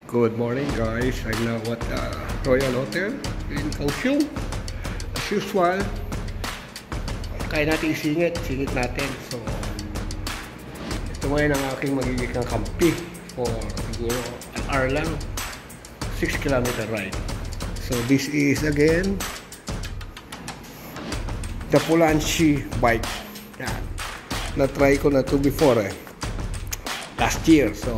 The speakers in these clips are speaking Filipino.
Good morning guys, I'm now at Royal Hotel in Kaohsiung. As usual, kaya natin singit natin. So, ito ngayon ang aking magiging kampi for siguro an hour lang, 6-kilometer ride. So this is again the Pulanchi bike. Yan. Na-try ko na to before last year. So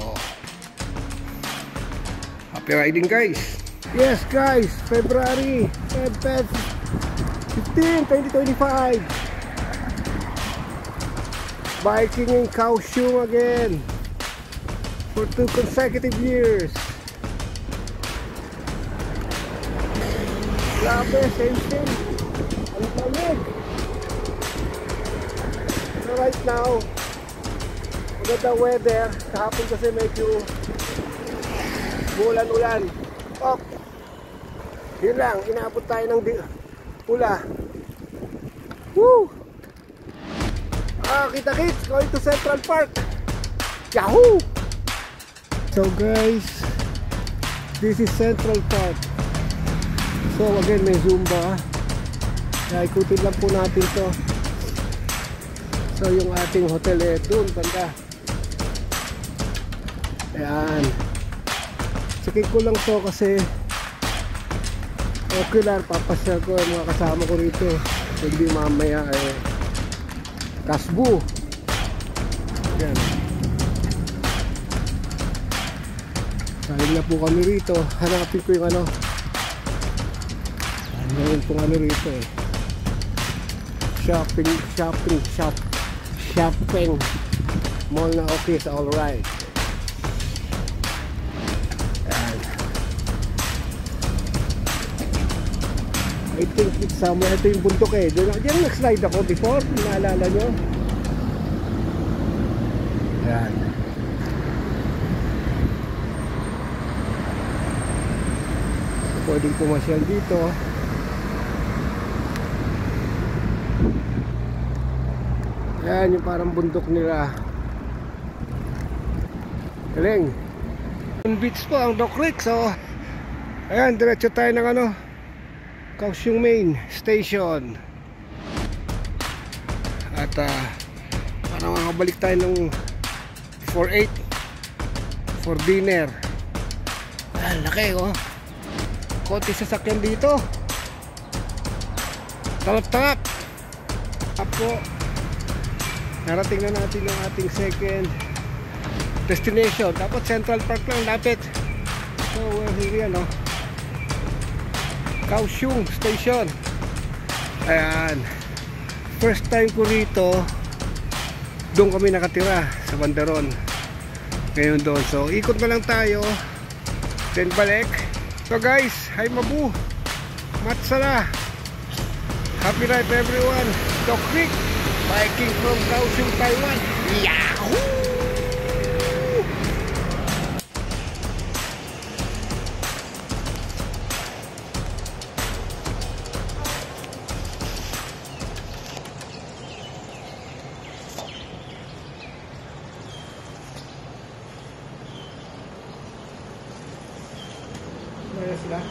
happy riding guys. Yes guys, February 15, 2025. Biking in Kaohsiung again for 2 consecutive years. Grabe, same. Ang lamig. So right now, maganda weather. Kahapon kasi medyo ulan. Oh, yun lang, inaabot tayo ng pula. Woo! Kita-kits, going to Central Park. Yahoo! So guys, this is Central Park. So again, may Zumba. Kaya ikutin lang po natin to. So yung ating hotel doon banda. Ayan. Sakit ko lang to kasi okay lang, papasyal ko yung mga kasama ko rito. Hindi mamaya kasbu. Yan. Saling na po kami rito. Hanapin ko yung ngayon pong rito shopping mall na okay, is alright. I think it's somewhere. Ito yung bundok Diyan nag-slide ako before. Naalala nyo? Ayan. Pwedeng pumasyal dito. Ayan yung parang bundok nila. Galing. Beach po ang Dock Creek. So ayan, diretso tayo ng Kaohsiung Main Station. At parang makabalik tayo ng 4-8 for dinner. Laki konti sasakyan dito. Talap-talap. Apo, narating na natin yung ating second destination. Dapat Central Park lang lapit. So we're here Kaohsiung Station. Ayan. First time ko rito. Doon kami nakatira sa Bandaron. Ngayon doon. So ikot na lang tayo. Then balik. So guys, hi mabu. Matsala. Happy ride everyone. Dock Creek. Biking from Kaohsiung, Taiwan. Yahoo! Sila.